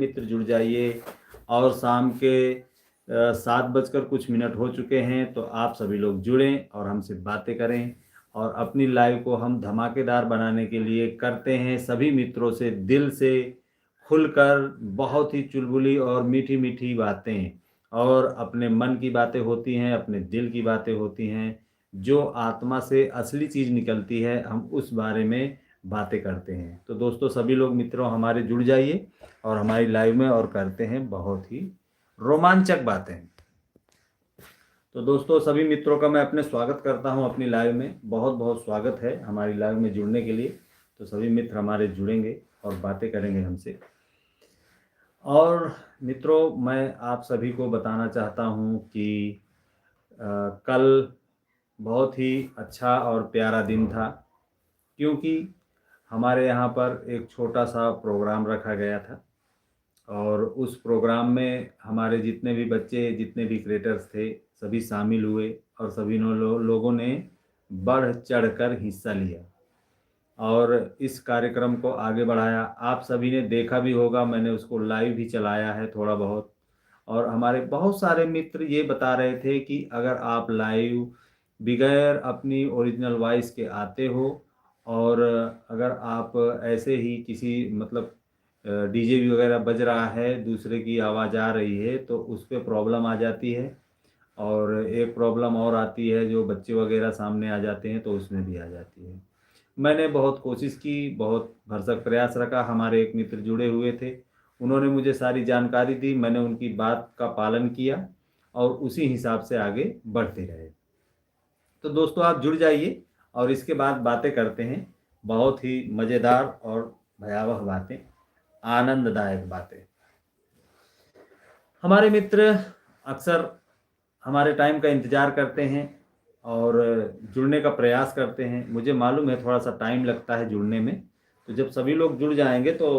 मित्र जुड़ जाइए। और शाम के 7 बजकर कुछ मिनट हो चुके हैं, तो आप सभी लोग जुड़ें और हमसे बातें करें। और अपनी लाइव को हम धमाकेदार बनाने के लिए करते हैं सभी मित्रों से दिल से खुलकर बहुत ही चुलबुली और मीठी मीठी बातें, और अपने मन की बातें होती हैं, अपने दिल की बातें होती हैं। जो आत्मा से असली चीज़ निकलती है, हम उस बारे में बातें करते हैं। तो दोस्तों, सभी लोग मित्रों हमारे जुड़ जाइए और हमारी लाइव में और करते हैं बहुत ही रोमांचक बातें। तो दोस्तों, सभी मित्रों का मैं अपने स्वागत करता हूं अपनी लाइव में। बहुत बहुत स्वागत है हमारी लाइव में जुड़ने के लिए। तो सभी मित्र हमारे जुड़ेंगे और बातें करेंगे हमसे। और मित्रों, मैं आप सभी को बताना चाहता हूं कि कल बहुत ही अच्छा और प्यारा दिन था, क्योंकि हमारे यहाँ पर एक छोटा सा प्रोग्राम रखा गया था। और उस प्रोग्राम में हमारे जितने भी बच्चे, जितने भी क्रिएटर्स थे, सभी शामिल हुए और सभी लोगों ने बढ़ चढ़ कर हिस्सा लिया और इस कार्यक्रम को आगे बढ़ाया। आप सभी ने देखा भी होगा, मैंने उसको लाइव भी चलाया है थोड़ा बहुत। और हमारे बहुत सारे मित्र ये बता रहे थे कि अगर आप लाइव बगैर अपनी ओरिजिनल वॉइस के आते हो, और अगर आप ऐसे ही किसी मतलब डीजे वगैरह बज रहा है, दूसरे की आवाज़ आ रही है, तो उस पर प्रॉब्लम आ जाती है। और एक प्रॉब्लम और आती है, जो बच्चे वगैरह सामने आ जाते हैं तो उसमें भी आ जाती है। मैंने बहुत कोशिश की, बहुत भरसक प्रयास रखा। हमारे एक मित्र जुड़े हुए थे, उन्होंने मुझे सारी जानकारी दी, मैंने उनकी बात का पालन किया और उसी हिसाब से आगे बढ़ते रहे। तो दोस्तों, आप जुड़ जाइए और इसके बाद बातें करते हैं, बहुत ही मज़ेदार और भयावह बातें, आनंददायक बातें। हमारे मित्र अक्सर हमारे टाइम का इंतज़ार करते हैं और जुड़ने का प्रयास करते हैं। मुझे मालूम है थोड़ा सा टाइम लगता है जुड़ने में। तो जब सभी लोग जुड़ जाएंगे तो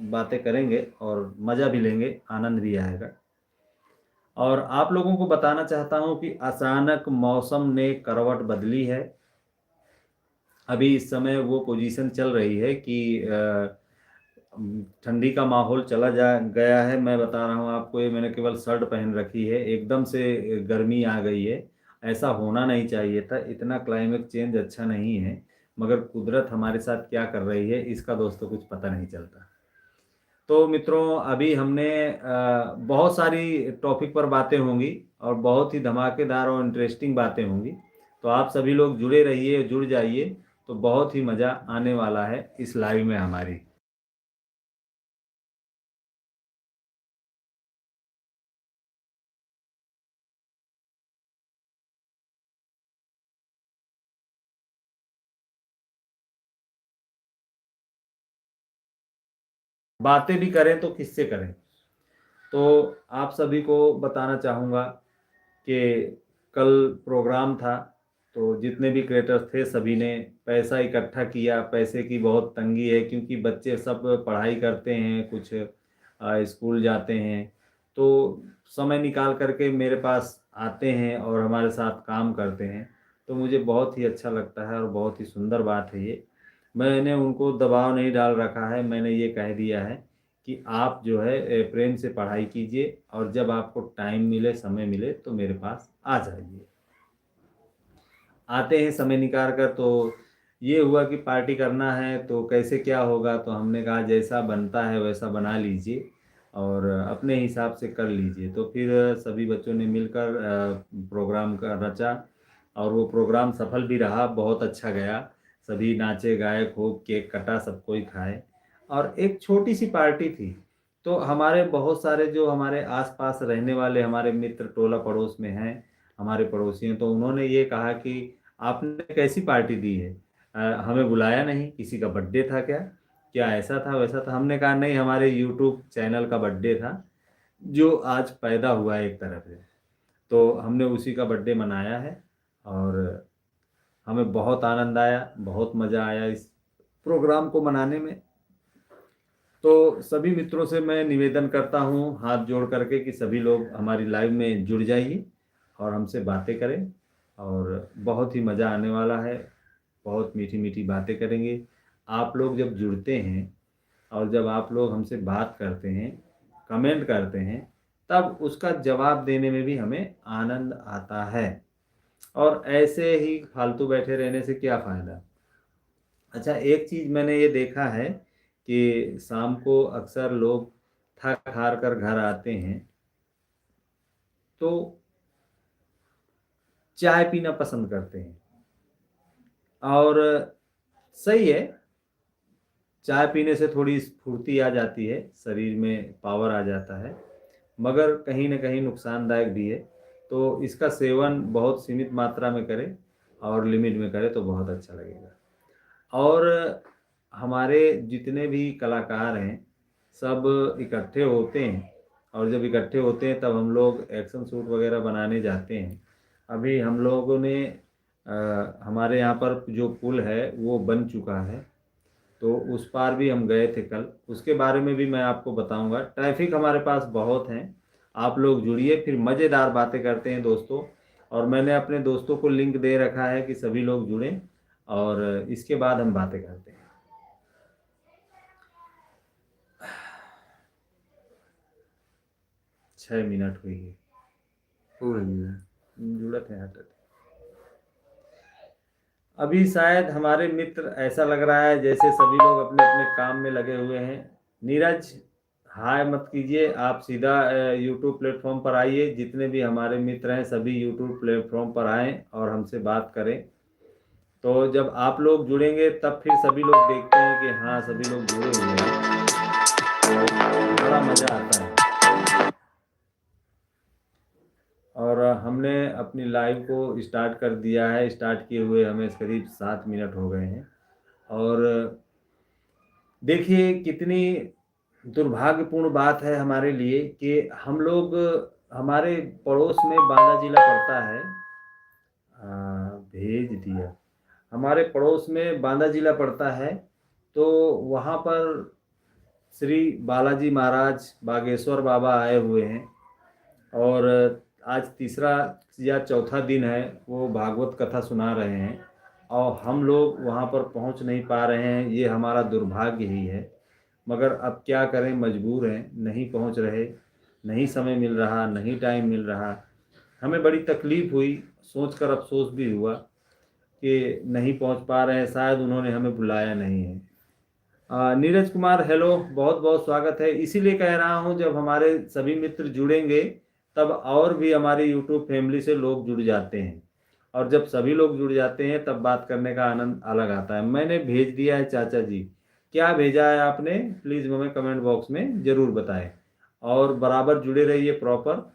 बातें करेंगे और मज़ा भी लेंगे, आनंद भी आएगा। और आप लोगों को बताना चाहता हूं कि अचानक मौसम ने करवट बदली है। अभी इस समय वो पोजीशन चल रही है कि ठंडी का माहौल चला जा गया है। मैं बता रहा हूँ आपको, ये मैंने केवल शर्ट पहन रखी है, एकदम से गर्मी आ गई है। ऐसा होना नहीं चाहिए था, इतना क्लाइमेट चेंज अच्छा नहीं है, मगर कुदरत हमारे साथ क्या कर रही है इसका दोस्तों कुछ पता नहीं चलता। तो मित्रों, अभी हमने बहुत सारी टॉपिक पर बातें होंगी और बहुत ही धमाकेदार और इंटरेस्टिंग बातें होंगी। तो आप सभी लोग जुड़े रहिए, जुड़ जाइए, तो बहुत ही मज़ा आने वाला है इस लाइव में हमारी। बातें भी करें तो किससे करें। तो आप सभी को बताना चाहूँगा कि कल प्रोग्राम था, तो जितने भी क्रिएटर्स थे सभी ने पैसा इकट्ठा किया। पैसे की बहुत तंगी है, क्योंकि बच्चे सब पढ़ाई करते हैं, कुछ स्कूल जाते हैं, तो समय निकाल करके मेरे पास आते हैं और हमारे साथ काम करते हैं। तो मुझे बहुत ही अच्छा लगता है और बहुत ही सुंदर बात है ये। मैंने उनको दबाव नहीं डाल रखा है, मैंने ये कह दिया है कि आप जो है प्रेम से पढ़ाई कीजिए और जब आपको टाइम मिले, समय मिले, तो मेरे पास आ जाइए। आते हैं समय निकाल कर। तो ये हुआ कि पार्टी करना है तो कैसे क्या होगा, तो हमने कहा जैसा बनता है वैसा बना लीजिए और अपने हिसाब से कर लीजिए। तो फिर सभी बच्चों ने मिलकर प्रोग्राम का रचा और वो प्रोग्राम सफल भी रहा, बहुत अच्छा गया। सभी नाचे गाए, खूब केक कटा, सब कोई खाए। और एक छोटी सी पार्टी थी। तो हमारे बहुत सारे जो हमारे आसपास रहने वाले हमारे मित्र टोला पड़ोस में हैं, हमारे पड़ोसी हैं, तो उन्होंने ये कहा कि आपने कैसी पार्टी दी है, हमें बुलाया नहीं, किसी का बर्थडे था क्या, क्या ऐसा था वैसा था। हमने कहा नहीं, हमारे यूट्यूब चैनल का बर्थडे था जो आज पैदा हुआ है एक तरह से। तो हमने उसी का बर्थडे मनाया है और हमें बहुत आनंद आया, बहुत मज़ा आया इस प्रोग्राम को मनाने में। तो सभी मित्रों से मैं निवेदन करता हूँ हाथ जोड़ करके कि सभी लोग हमारी लाइव में जुड़ जाइए और हमसे बातें करें, और बहुत ही मज़ा आने वाला है। बहुत मीठी मीठी बातें करेंगे। आप लोग जब जुड़ते हैं और जब आप लोग हमसे बात करते हैं, कमेंट करते हैं, तब उसका जवाब देने में भी हमें आनंद आता है। और ऐसे ही फालतू बैठे रहने से क्या फ़ायदा। अच्छा, एक चीज़ मैंने ये देखा है कि शाम को अक्सर लोग थक हार कर घर आते हैं तो चाय पीना पसंद करते हैं, और सही है, चाय पीने से थोड़ी स्फूर्ति आ जाती है, शरीर में पावर आ जाता है, मगर कहीं न कहीं नुकसानदायक भी है। तो इसका सेवन बहुत सीमित मात्रा में करें और लिमिट में करें तो बहुत अच्छा लगेगा। और हमारे जितने भी कलाकार हैं, सब इकट्ठे होते हैं, और जब इकट्ठे होते हैं तब हम लोग एक्शन शूट वगैरह बनाने जाते हैं। अभी हम लोगों ने हमारे यहाँ पर जो पुल है वो बन चुका है, तो उस पार भी हम गए थे कल, उसके बारे में भी मैं आपको बताऊंगा। ट्रैफिक हमारे पास बहुत है, आप लोग जुड़िए, फिर मज़ेदार बातें करते हैं दोस्तों। और मैंने अपने दोस्तों को लिंक दे रखा है कि सभी लोग जुड़ें, और इसके बाद हम बातें करते हैं। 6 मिनट हुई है, जुड़त है हटत। अभी शायद हमारे मित्र, ऐसा लग रहा है जैसे सभी लोग अपने अपने काम में लगे हुए हैं। नीरज, हाय मत कीजिए, आप सीधा यूट्यूब प्लेटफॉर्म पर आइए। जितने भी हमारे मित्र हैं सभी यूट्यूब प्लेटफॉर्म पर आएँ और हमसे बात करें। तो जब आप लोग जुड़ेंगे तब फिर सभी लोग देखते हैं कि हाँ सभी लोग जुड़े हुए हैं, तो बड़ा मज़ा आता है। और हमने अपनी लाइव को स्टार्ट कर दिया है, स्टार्ट किए हुए हमें करीब 7 मिनट हो गए हैं। और देखिए कितनी दुर्भाग्यपूर्ण बात है हमारे लिए कि हम लोग, हमारे पड़ोस में बांदा जिला पड़ता है, भेज दिया, हमारे पड़ोस में बांदा जिला पड़ता है, तो वहाँ पर श्री बालाजी महाराज बागेश्वर बाबा आए हुए हैं, और आज तीसरा या चौथा दिन है वो भागवत कथा सुना रहे हैं, और हम लोग वहाँ पर पहुँच नहीं पा रहे हैं। ये हमारा दुर्भाग्य ही है, मगर अब क्या करें, मजबूर हैं, नहीं पहुँच रहे, नहीं समय मिल रहा, नहीं टाइम मिल रहा। हमें बड़ी तकलीफ़ हुई, सोचकर अफसोस भी हुआ कि नहीं पहुँच पा रहे हैं, शायद उन्होंने हमें बुलाया नहीं है। नीरज कुमार, हेलो, बहुत बहुत स्वागत है। इसीलिए कह रहा हूँ, जब हमारे सभी मित्र जुड़ेंगे तब और भी हमारी यूट्यूब फैमिली से लोग जुड़ जाते हैं, और जब सभी लोग जुड़ जाते हैं तब बात करने का आनंद अलग आता है। मैंने भेज दिया है चाचा जी, क्या भेजा है आपने प्लीज़ हमें कमेंट बॉक्स में ज़रूर बताएं। और बराबर जुड़े रहिए प्रॉपर,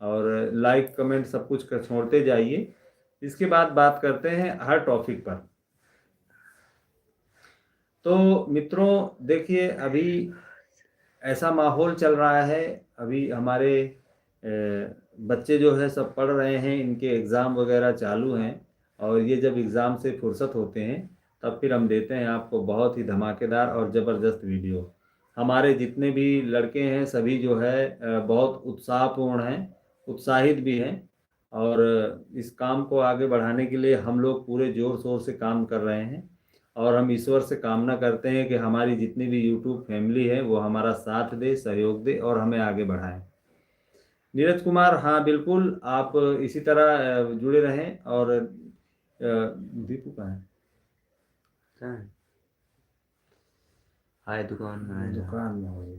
और लाइक कमेंट सब कुछ छोड़ते जाइए। इसके बाद बात करते हैं हर टॉपिक पर। तो मित्रों देखिए, अभी ऐसा माहौल चल रहा है, अभी हमारे बच्चे जो है सब पढ़ रहे हैं, इनके एग्ज़ाम वगैरह चालू हैं, और ये जब एग्ज़ाम से फुर्सत होते हैं तब फिर हम देते हैं आपको बहुत ही धमाकेदार और ज़बरदस्त वीडियो। हमारे जितने भी लड़के हैं सभी जो है बहुत उत्साहपूर्ण हैं, उत्साहित भी हैं, और इस काम को आगे बढ़ाने के लिए हम लोग पूरे ज़ोर शोर से काम कर रहे हैं। और हम ईश्वर से कामना करते हैं कि हमारी जितनी भी यूट्यूब फैमिली है वो हमारा साथ दे, सहयोग दे और हमें आगे बढ़ाए। नीरज कुमार, हाँ बिल्कुल, आप इसी तरह जुड़े रहें। और दीपू कहाँ है? हाय दुकान में हो गई।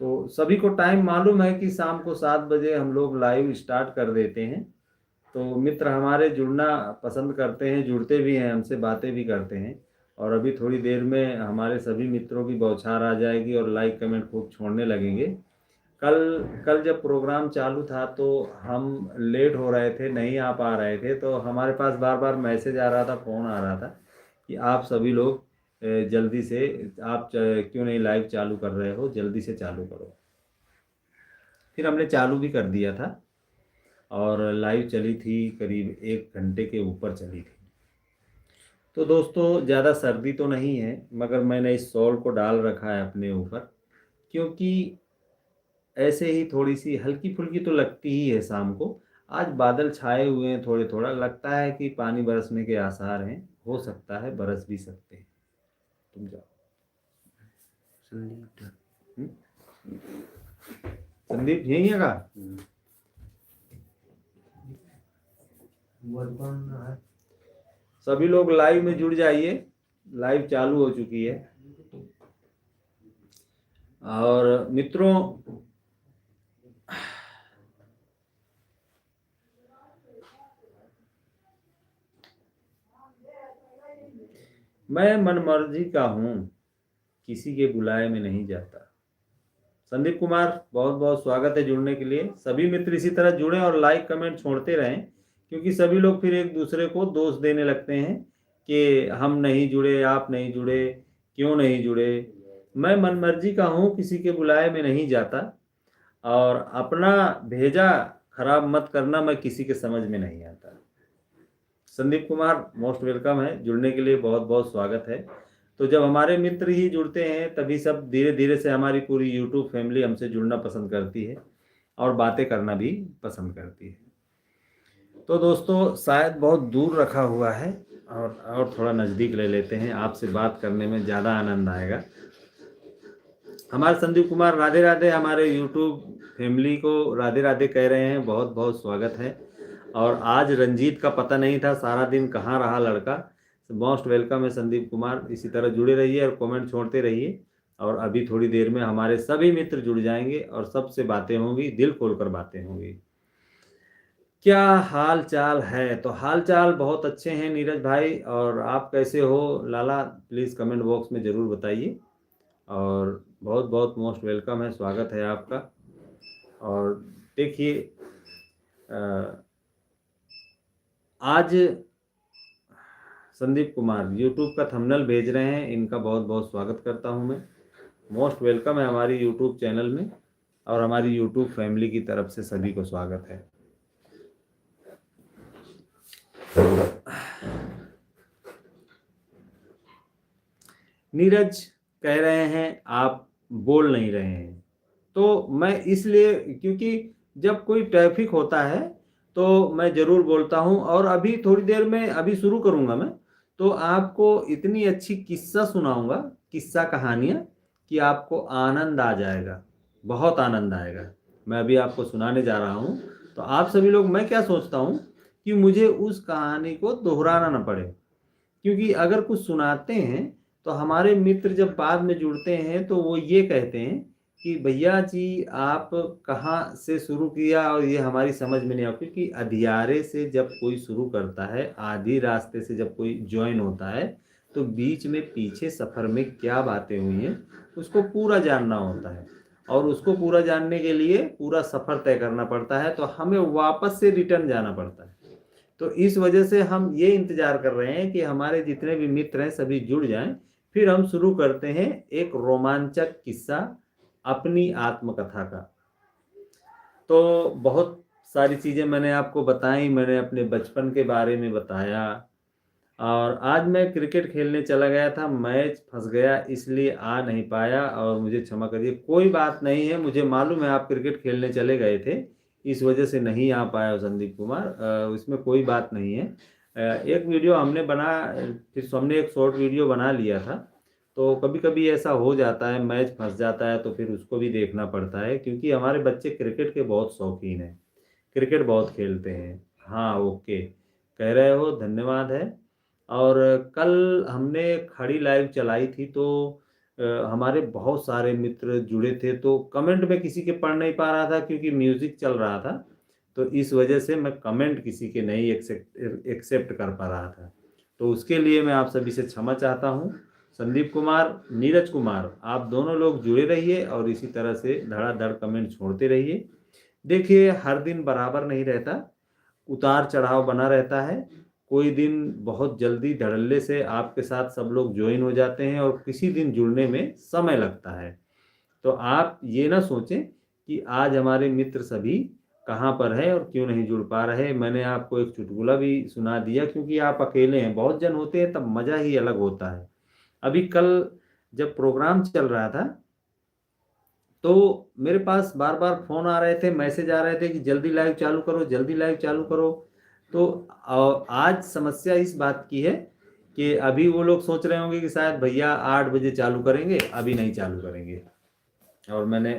तो सभी को टाइम मालूम है कि शाम को 7 बजे हम लोग लाइव स्टार्ट कर देते हैं। तो मित्र हमारे जुड़ना पसंद करते हैं, जुड़ते भी हैं हमसे, बातें भी करते हैं। और अभी थोड़ी देर में हमारे सभी मित्रों की बौछार आ जाएगी और लाइक कमेंट खूब छोड़ने लगेंगे। कल कल जब प्रोग्राम चालू था तो हम लेट हो रहे थे, नहीं आ पा रहे थे, तो हमारे पास बार बार मैसेज आ रहा था, फ़ोन आ रहा था कि आप सभी लोग जल्दी से, आप क्यों नहीं लाइव चालू कर रहे हो, जल्दी से चालू करो। फिर हमने चालू भी कर दिया था, और लाइव चली थी करीब 1 घंटे के ऊपर चली थी। तो दोस्तों ज़्यादा सर्दी तो नहीं है, मगर मैंने इस शॉल को डाल रखा है अपने ऊपर, क्योंकि ऐसे ही थोड़ी सी हल्की फुल्की तो लगती ही है शाम को। आज बादल छाए हुए हैं, थोड़े थोड़ा लगता है कि पानी बरसने के आसार हैं, हो सकता है बरस भी सकते हैं। तुम जाओ। संदीप यही है का? सभी लोग लाइव में जुड़ जाइए, लाइव चालू हो चुकी है। और मित्रों, मैं मनमर्जी का हूं, किसी के बुलाए में नहीं जाता। संदीप कुमार, बहुत बहुत स्वागत है जुड़ने के लिए। सभी मित्र इसी तरह जुड़ें और लाइक कमेंट छोड़ते रहें, क्योंकि सभी लोग फिर एक दूसरे को दोष देने लगते हैं कि हम नहीं जुड़े, आप नहीं जुड़े, क्यों नहीं जुड़े। मैं मनमर्जी का हूँ, किसी के बुलाए में नहीं जाता, और अपना भेजा खराब मत करना, मैं किसी के समझ में नहीं आता। संदीप कुमार मोस्ट वेलकम है, जुड़ने के लिए बहुत बहुत स्वागत है। तो जब हमारे मित्र ही जुड़ते हैं तभी सब धीरे धीरे से हमारी पूरी यूट्यूब फैमिली हमसे जुड़ना पसंद करती है और बातें करना भी पसंद करती है। तो दोस्तों, शायद बहुत दूर रखा हुआ है और थोड़ा नज़दीक ले लेते हैं, आपसे बात करने में ज़्यादा आनंद आएगा। हमारे संदीप कुमार, राधे राधे। हमारे यूट्यूब फैमिली को राधे राधे कह रहे हैं, बहुत बहुत स्वागत है। और आज रंजीत का पता नहीं था, सारा दिन कहाँ रहा लड़का। मोस्ट वेलकम है संदीप कुमार, इसी तरह जुड़े रहिए और कमेंट छोड़ते रहिए। और अभी थोड़ी देर में हमारे सभी मित्र जुड़ जाएंगे और सबसे बातें होंगी, दिल खोलकर बातें होंगी। क्या हाल चाल है? तो हाल चाल बहुत अच्छे हैं नीरज भाई, और आप कैसे हो लाला? प्लीज़ कमेंट बॉक्स में ज़रूर बताइए। और बहुत बहुत मोस्ट वेलकम है, स्वागत है आपका। और देखिए, आज संदीप कुमार यूट्यूब का थंबनेल भेज रहे हैं, इनका बहुत बहुत स्वागत करता हूं मैं। मोस्ट वेलकम है हमारी यूट्यूब चैनल में, और हमारी यूट्यूब फैमिली की तरफ से सभी को स्वागत है। नीरज कह रहे हैं आप बोल नहीं रहे हैं, तो मैं इसलिए, क्योंकि जब कोई ट्रैफिक होता है तो मैं ज़रूर बोलता हूं। और अभी थोड़ी देर में अभी शुरू करूंगा मैं, तो आपको इतनी अच्छी किस्सा सुनाऊंगा, किस्सा कहानियां, कि आपको आनंद आ जाएगा, बहुत आनंद आएगा। मैं अभी आपको सुनाने जा रहा हूं, तो आप सभी लोग, मैं क्या सोचता हूं कि मुझे उस कहानी को दोहराना ना पड़े, क्योंकि अगर कुछ सुनाते हैं तो हमारे मित्र जब बाद में जुड़ते हैं तो वो ये कहते हैं कि भैया जी आप कहाँ से शुरू किया, और ये हमारी समझ में नहीं आया। क्योंकि अधियारे से जब कोई शुरू करता है, आधी रास्ते से जब कोई ज्वाइन होता है, तो बीच में पीछे सफ़र में क्या बातें हुई हैं उसको पूरा जानना होता है, और उसको पूरा जानने के लिए पूरा सफ़र तय करना पड़ता है, तो हमें वापस से रिटर्न जाना पड़ता है। तो इस वजह से हम ये इंतजार कर रहे हैं कि हमारे जितने भी मित्र हैं सभी जुड़ जाएं, फिर हम शुरू करते हैं एक रोमांचक किस्सा अपनी आत्मकथा का। तो बहुत सारी चीज़ें मैंने आपको बताई, मैंने अपने बचपन के बारे में बताया। और आज मैं क्रिकेट खेलने चला गया था, मैच फंस गया, इसलिए आ नहीं पाया, और मुझे क्षमा करिए। कोई बात नहीं है, मुझे मालूम है आप क्रिकेट खेलने चले गए थे, इस वजह से नहीं आ पाया संदीप कुमार, इसमें कोई बात नहीं है। एक वीडियो हमने फिर हमने एक शॉर्ट वीडियो बना लिया था, तो कभी कभी ऐसा हो जाता है, मैच फंस जाता है तो फिर उसको भी देखना पड़ता है, क्योंकि हमारे बच्चे क्रिकेट के बहुत शौकीन हैं, क्रिकेट बहुत खेलते हैं। हाँ, ओके कह रहे हो, धन्यवाद है। और कल हमने खड़ी लाइव चलाई थी, तो हमारे बहुत सारे मित्र जुड़े थे, तो कमेंट में किसी के पढ़ नहीं पा रहा था क्योंकि म्यूज़िक चल रहा था, तो इस वजह से मैं कमेंट किसी के नहीं एक्सेप्ट कर पा रहा था। तो उसके लिए मैं आप सभी से क्षमा चाहता हूँ। संदीप कुमार, नीरज कुमार, आप दोनों लोग जुड़े रहिए और इसी तरह से धड़ाधड़ कमेंट छोड़ते रहिए। देखिए, हर दिन बराबर नहीं रहता, उतार चढ़ाव बना रहता है। कोई दिन बहुत जल्दी धड़ल्ले से आपके साथ सब लोग ज्वाइन हो जाते हैं, और किसी दिन जुड़ने में समय लगता है। तो आप ये ना सोचें कि आज हमारे मित्र सभी कहाँ पर है और क्यों नहीं जुड़ पा रहे। मैंने आपको एक चुटकुला भी सुना दिया, क्योंकि आप अकेले हैं, बहुत जन होते हैं तब मज़ा ही अलग होता है। अभी कल जब प्रोग्राम चल रहा था, तो मेरे पास बार बार फ़ोन आ रहे थे, मैसेज आ रहे थे कि जल्दी लाइव चालू करो, जल्दी लाइव चालू करो। तो आज समस्या इस बात की है कि अभी वो लोग सोच रहे होंगे कि शायद भैया 8 बजे चालू करेंगे, अभी नहीं चालू करेंगे। और मैंने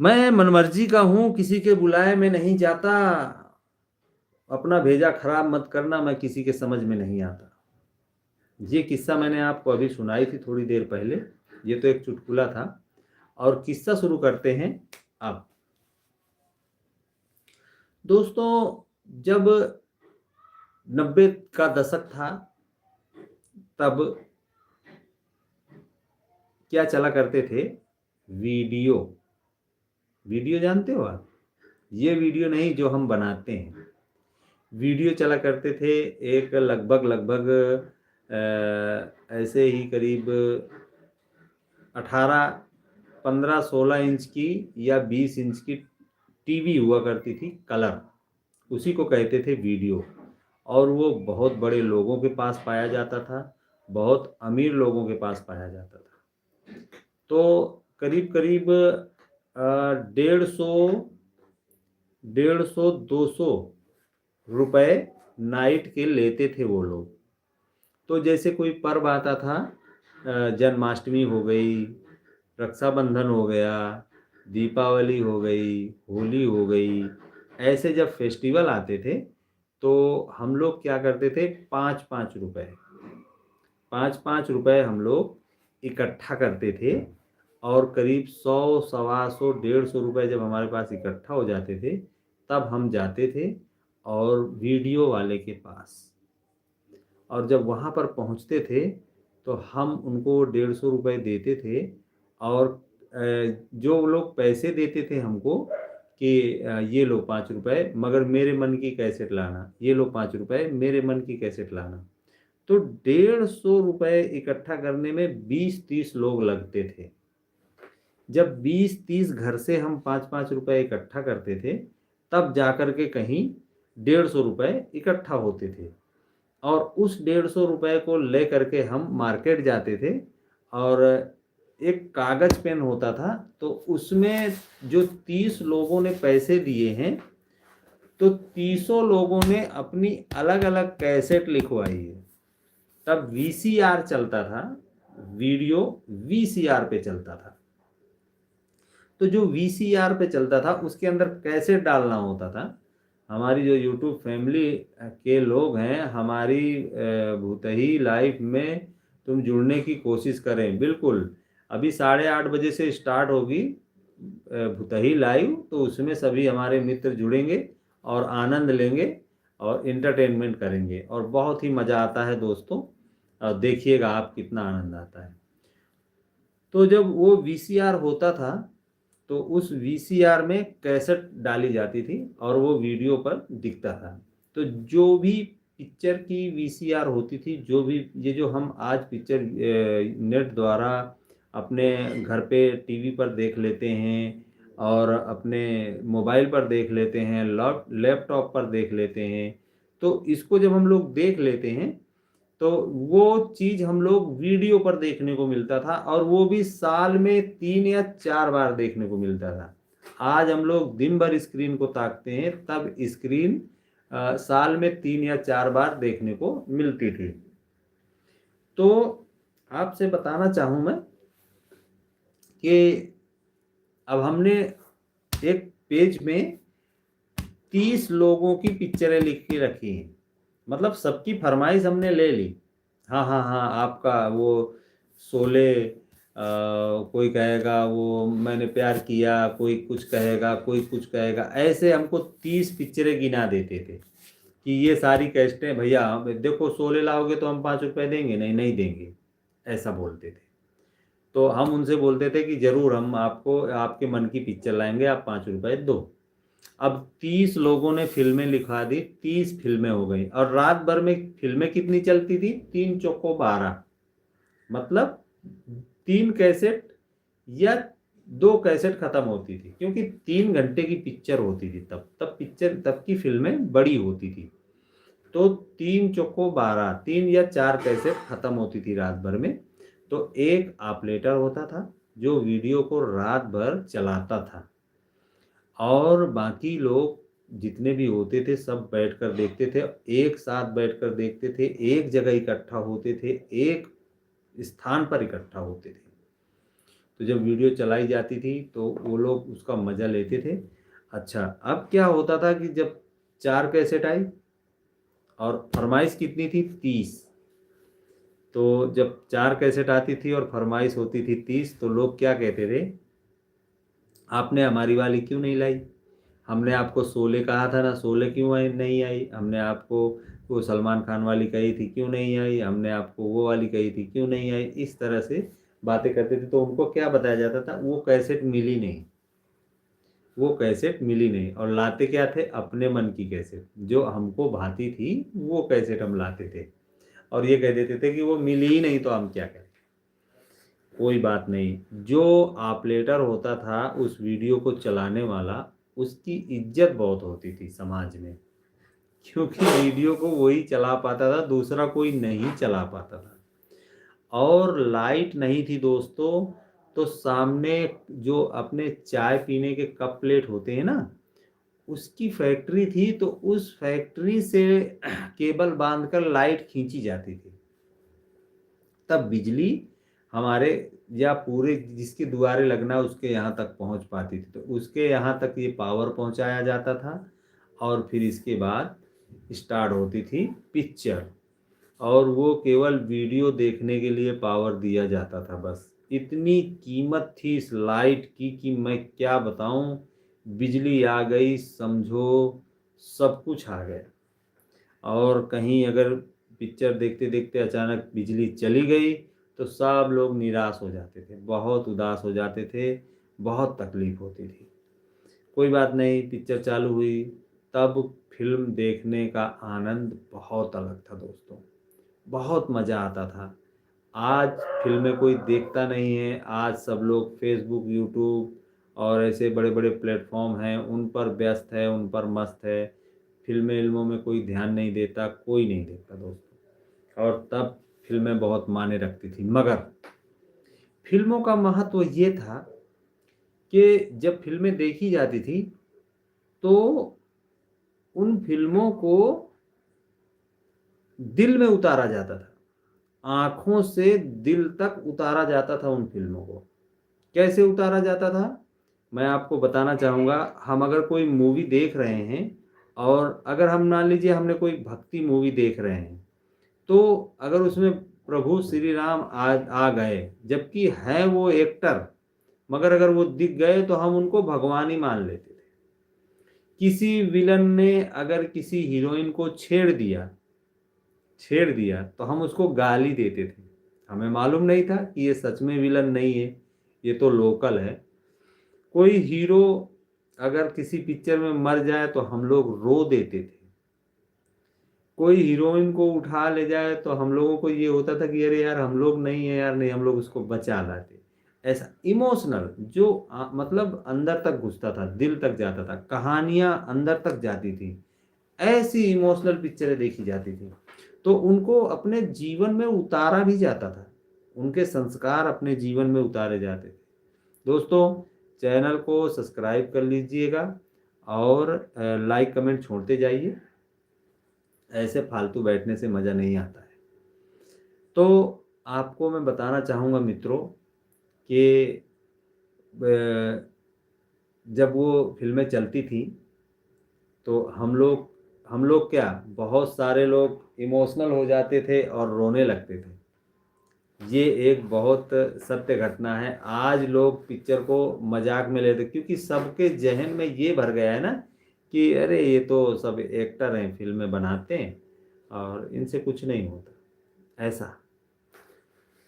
मैं मनमर्जी का हूँ, किसी के बुलाए में नहीं जाता, अपना भेजा खराब मत करना, मैं किसी के समझ में नहीं आता। ये किस्सा मैंने आपको अभी सुनाई थी थोड़ी देर पहले, ये तो एक चुटकुला था। और किस्सा शुरू करते हैं अब। दोस्तों, जब 90 का दशक था, तब क्या चला करते थे, वीडियो। वीडियो जानते हो आप? ये वीडियो नहीं जो हम बनाते हैं, वीडियो चला करते थे। एक लगभग लगभग ऐसे ही करीब 18, 15, 16 इंच की या 20 इंच की टीवी हुआ करती थी, कलर, उसी को कहते थे वीडियो। और वो बहुत बड़े लोगों के पास पाया जाता था, बहुत अमीर लोगों के पास पाया जाता था। तो करीब करीब 150, 200 रुपए नाइट के लेते थे वो लोग। तो जैसे कोई पर्व आता था, जन्माष्टमी हो गई, रक्षाबंधन हो गया, दीपावली हो गई, होली हो गई, ऐसे जब फेस्टिवल आते थे तो हम लोग क्या करते थे, 5-5 रुपए, 5-5 रुपए हम लोग इकट्ठा करते थे। और करीब 100, 125, 150 रुपए जब हमारे पास इकट्ठा हो जाते थे, तब हम जाते थे और वीडियो वाले के पास। और जब वहाँ पर पहुँचते थे तो हम उनको 150 रुपए देते थे। और जो लोग पैसे देते थे हमको कि ये लो 5 रुपए, मगर मेरे मन की कैसेट लाना, ये लो 5 रुपए, मेरे मन की कैसेट लाना। तो 150 रुपए इकट्ठा करने में 20-30 लोग लगते थे। जब 20-30 घर से हम 5-5 रुपए इकट्ठा करते थे, तब जाकर के कहीं 150 रुपए इकट्ठा होते थे। और उस 150 रुपए को ले करके हम मार्केट जाते थे। और एक कागज पेन होता था, तो उसमें जो 30 लोगों ने पैसे दिए हैं, तो 30 लोगों ने अपनी अलग अलग कैसेट लिखवाई है। तब वीसीआर चलता था, वीडियो वीसीआर पे चलता था। तो जो वीसीआर पे चलता था उसके अंदर कैसेट डालना होता था। हमारी जो यूट्यूब फैमिली के लोग हैं, हमारी भूतही लाइफ में तुम जुड़ने की कोशिश करें। बिल्कुल, अभी 8:30 बजे से स्टार्ट होगी भूतही लाइव, तो उसमें सभी हमारे मित्र जुड़ेंगे और आनंद लेंगे और इंटरटेनमेंट करेंगे, और बहुत ही मज़ा आता है दोस्तों। और देखिएगा आप कितना आनंद आता है। तो जब वो वीसीआर होता था, तो उस वीसीआर में कैसेट डाली जाती थी और वो वीडियो पर दिखता था। तो जो भी पिक्चर की वीसीआर होती थी, जो भी ये जो हम आज पिक्चर नेट द्वारा अपने घर पे टीवी पर देख लेते हैं, और अपने मोबाइल पर देख लेते हैं, लैपटॉप पर देख लेते हैं, तो इसको जब हम लोग देख लेते हैं तो वो चीज हम लोग वीडियो पर देखने को मिलता था, और वो भी साल में 3 या 4 बार देखने को मिलता था। आज हम लोग दिन भर स्क्रीन को ताकते हैं, तब स्क्रीन साल में 3 या 4 बार देखने को मिलती थी। तो आपसे बताना चाहूँ मैं कि अब हमने एक पेज में 30 लोगों की पिक्चरें लिख के रखी हैं, मतलब सबकी फरमाइश हमने ले ली। हाँ हाँ हाँ, आपका वो शोले, कोई कहेगा वो मैंने प्यार किया, कोई कुछ कहेगा, कोई कुछ कहेगा, ऐसे हमको 30 पिक्चरें गिना देते थे कि ये सारी कैस्टें भैया, देखो शोले लाओगे तो हम 5 रुपए देंगे, नहीं नहीं देंगे, ऐसा बोलते थे। तो हम उनसे बोलते थे कि जरूर हम आपको आपके मन की पिक्चर लाएंगे, आप 5 रुपए दो। अब 30 लोगों ने फिल्में लिखवा दी, 30 फिल्में हो गई, और रात भर में फिल्में कितनी चलती थी, 3 चौको 12, मतलब 3 कैसेट या 2 कैसेट खत्म होती थी, क्योंकि 3 घंटे की पिक्चर होती थी। तब पिक्चर, तब की फिल्में बड़ी होती थी। तो 3 चौको 12, 3 या 4 कैसेट खत्म होती थी रात भर में। तो एक ऑपरेटर होता था जो वीडियो को रात भर चलाता था, और बाकी लोग जितने भी होते थे सब बैठकर देखते थे, एक साथ बैठकर देखते थे, एक जगह इकट्ठा होते थे, एक स्थान पर इकट्ठा होते थे। तो जब वीडियो चलाई जाती थी तो वो लोग उसका मज़ा लेते थे। अच्छा, अब क्या होता था कि जब 4 कैसेट आई और फरमाइश कितनी थी, 30। तो जब 4 कैसेट आती थी और फरमाइश होती थी 30, तो लोग क्या कहते थे, आपने हमारी वाली क्यों नहीं लाई? हमने आपको शोले कहा था ना, शोले क्यों नहीं आई? हमने आपको वो सलमान खान वाली कही थी, क्यों नहीं आई? हमने आपको वो वाली कही थी, क्यों नहीं आई? इस तरह से बातें करते थे। तो उनको क्या बताया जाता था, वो कैसेट मिली नहीं, वो कैसेट मिली नहीं। और लाते क्या थे, अपने मन की कैसेट जो हमको भाती थी, वो कैसेट हम लाते थे। और ये कह देते थे कि वो मिली ही नहीं तो हम क्या करें। कोई बात नहीं, जो ऑपरेटर होता था उस वीडियो को चलाने वाला, उसकी इज्जत बहुत होती थी समाज में, क्योंकि वीडियो को वही चला पाता था, दूसरा कोई नहीं चला पाता था। और लाइट नहीं थी दोस्तों, तो सामने जो अपने चाय पीने के कप प्लेट होते हैं ना, उसकी फैक्ट्री थी, तो उस फैक्ट्री से केबल बांधकर लाइट खींची जाती थी। तब बिजली हमारे या पूरे जिसके दुआरे लगना उसके यहाँ तक पहुँच पाती थी। तो उसके यहाँ तक ये पावर पहुँचाया जाता था और फिर इसके बाद स्टार्ट होती थी पिक्चर। और वो केवल वीडियो देखने के लिए पावर दिया जाता था बस। इतनी कीमत थी इस लाइट की कि मैं क्या बताऊं। बिजली आ गई समझो, सब कुछ आ गया। और कहीं अगर पिक्चर देखते देखते अचानक बिजली चली गई तो सब लोग निराश हो जाते थे, बहुत उदास हो जाते थे, बहुत तकलीफ होती थी। कोई बात नहीं, पिक्चर चालू हुई, तब फिल्म देखने का आनंद बहुत अलग था दोस्तों, बहुत मज़ा आता था। आज फिल्में कोई देखता नहीं है, आज सब लोग फेसबुक, यूट्यूब और ऐसे बड़े बड़े प्लेटफॉर्म हैं उन पर व्यस्त है, उन पर मस्त है। फिल्में इल्मों में कोई ध्यान नहीं देता, कोई नहीं देखता दोस्तों। और तब फिल्में बहुत मायने रखती थी, मगर फिल्मों का महत्व ये था कि जब फिल्में देखी जाती थी तो उन फिल्मों को दिल में उतारा जाता था, आंखों से दिल तक उतारा जाता था उन फिल्मों को। कैसे उतारा जाता था, मैं आपको बताना चाहूँगा। हम अगर कोई मूवी देख रहे हैं और अगर हम मान लीजिए हमने कोई भक्ति मूवी देख रहे हैं, तो अगर उसमें प्रभु श्री राम आ गए, जबकि है वो एक्टर, मगर अगर वो दिख गए तो हम उनको भगवान ही मान लेते थे। किसी विलन ने अगर किसी हीरोइन को छेड़ दिया तो हम उसको गाली देते थे। हमें मालूम नहीं था कि ये सच में विलन नहीं है, ये तो लोकल है। कोई हीरो अगर किसी पिक्चर में मर जाए तो हम लोग रो देते थे। कोई हीरोइन को उठा ले जाए तो हम लोगों को ये होता था कि अरे यार हम लोग नहीं है यार, नहीं, हम लोग उसको बचा लाते। ऐसा इमोशनल जो मतलब अंदर तक घुसता था, दिल तक जाता था, कहानियां अंदर तक जाती थी। ऐसी इमोशनल पिक्चरें देखी जाती थी। तो उनको अपने जीवन में उतारा भी जाता था, उनके संस्कार अपने जीवन में उतारे जाते थे। दोस्तों, चैनल को सब्सक्राइब कर लीजिएगा और लाइक कमेंट छोड़ते जाइए। ऐसे फालतू बैठने से मज़ा नहीं आता है। तो आपको मैं बताना चाहूँगा मित्रों कि जब वो फिल्में चलती थी तो हम लोग क्या, बहुत सारे लोग इमोशनल हो जाते थे और रोने लगते थे। ये एक बहुत सत्य घटना है। आज लोग पिक्चर को मजाक में लेते, क्योंकि सबके जहन में ये भर गया है ना कि अरे ये तो सब एक्टर हैं, फिल्में बनाते हैं और इनसे कुछ नहीं होता, ऐसा।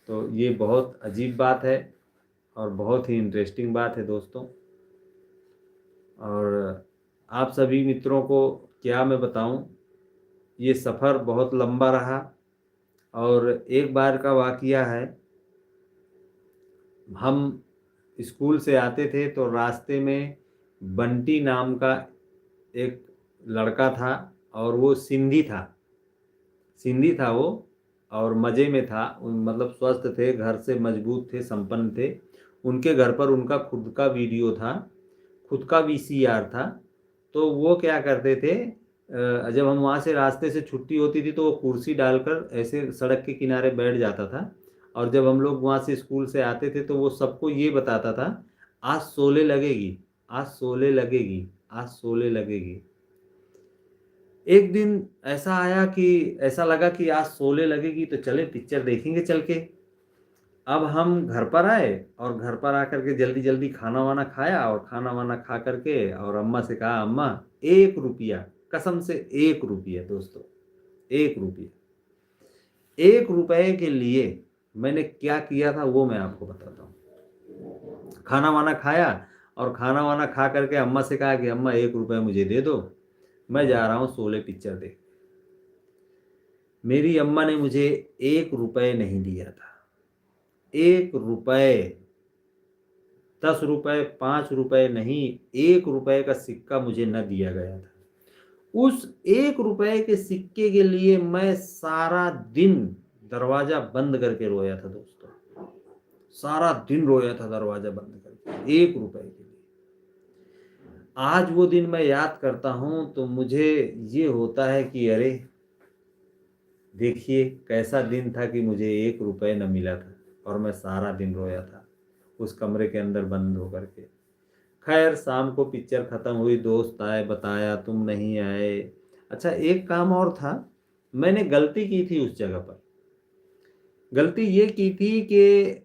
तो ये बहुत अजीब बात है और बहुत ही इंटरेस्टिंग बात है दोस्तों। और आप सभी मित्रों को क्या मैं बताऊं, ये सफ़र बहुत लंबा रहा। और एक बार का वाकया है, हम स्कूल से आते थे तो रास्ते में बंटी नाम का एक लड़का था और वो सिंधी था वो, और मज़े में था। मतलब स्वस्थ थे, घर से मजबूत थे, संपन्न थे। उनके घर पर उनका खुद का वीडियो था, खुद का वीसीआर था। तो वो क्या करते थे, जब हम वहाँ से रास्ते से छुट्टी होती थी तो वो कुर्सी डालकर ऐसे सड़क के किनारे बैठ जाता था और जब हम लोग वहाँ से स्कूल से आते थे तो वो सबको ये बताता था, आज शोले लगेगी, आज शोले लगेगी, आज शोले लगेगी। एक दिन ऐसा आया कि ऐसा लगा कि आज शोले लगेगी तो चले पिक्चर देखेंगे चल के। अब हम घर पर आए और घर पर आकर के जल्दी जल्दी खाना वाना खाया और खाना वाना खा करके और अम्मा से कहा, अम्मा 1 रुपया, कसम से 1 रुपया दोस्तों, 1 रुपया, 1 रुपये के लिए मैंने क्या किया था वो मैं आपको बताता हूँ। खाना वाना खाया और खाना वाना खा करके अम्मा से कहा कि अम्मा 1 रुपया मुझे दे दो, मैं जा रहा हूँ शोले पिक्चर देख। मेरी अम्मा ने मुझे 1 रुपये नहीं दिया था, 1 रुपये, 10 रुपये, 5 रुपये नहीं, 1 रुपये का सिक्का मुझे न दिया गया था। उस 1 रुपये के सिक्के के लिए मैं सारा दिन दरवाजा बंद करके रोया था दोस्तों, सारा दिन रोया था दरवाजा बंद करके 1 रुपये के लिए। आज वो दिन मैं याद करता हूँ तो मुझे ये होता है कि अरे देखिए कैसा दिन था कि मुझे 1 रुपये न मिला था और मैं सारा दिन रोया था उस कमरे के अंदर बंद होकर के। खैर शाम को पिक्चर ख़त्म हुई, दोस्त आए, बताया तुम नहीं आए। अच्छा एक काम और था, मैंने गलती की थी उस जगह पर। गलती ये की थी कि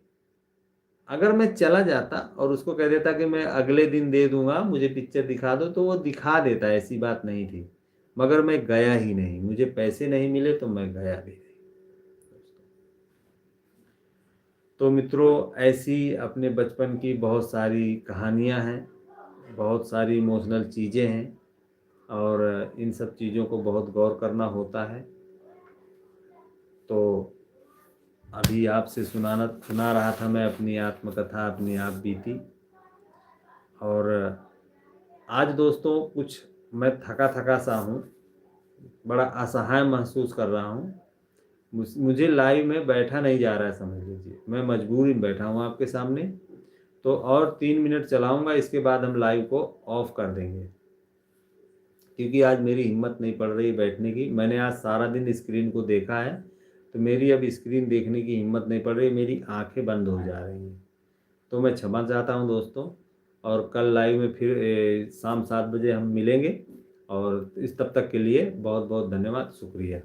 अगर मैं चला जाता और उसको कह देता कि मैं अगले दिन दे दूंगा, मुझे पिक्चर दिखा दो, तो वो दिखा देता, ऐसी बात नहीं थी। मगर मैं गया ही नहीं, मुझे पैसे नहीं मिले तो मैं गया भी नहीं। तो मित्रों ऐसी अपने बचपन की बहुत सारी कहानियां हैं, बहुत सारी इमोशनल चीज़ें हैं और इन सब चीज़ों को बहुत गौर करना होता है। तो अभी आपसे सुना रहा था मैं अपनी आत्मकथा, अपनी आप बीती। और आज दोस्तों कुछ मैं थका थका सा हूँ, बड़ा असहाय महसूस कर रहा हूँ। मुझे लाइव में बैठा नहीं जा रहा है, समझ लीजिए मैं मजबूरी में बैठा हूँ आपके सामने। तो और 3 मिनट चलाऊँगा, इसके बाद हम लाइव को ऑफ कर देंगे, क्योंकि आज मेरी हिम्मत नहीं पड़ रही बैठने की। मैंने आज सारा दिन स्क्रीन को देखा है तो मेरी अब स्क्रीन देखने की हिम्मत नहीं पड़ रही, मेरी आंखें बंद हो जा रही हैं। तो मैं क्षमा चाहता हूं दोस्तों, और कल लाइव में फिर शाम 7 बजे हम मिलेंगे। और इस तब तक के लिए बहुत बहुत धन्यवाद, शुक्रिया।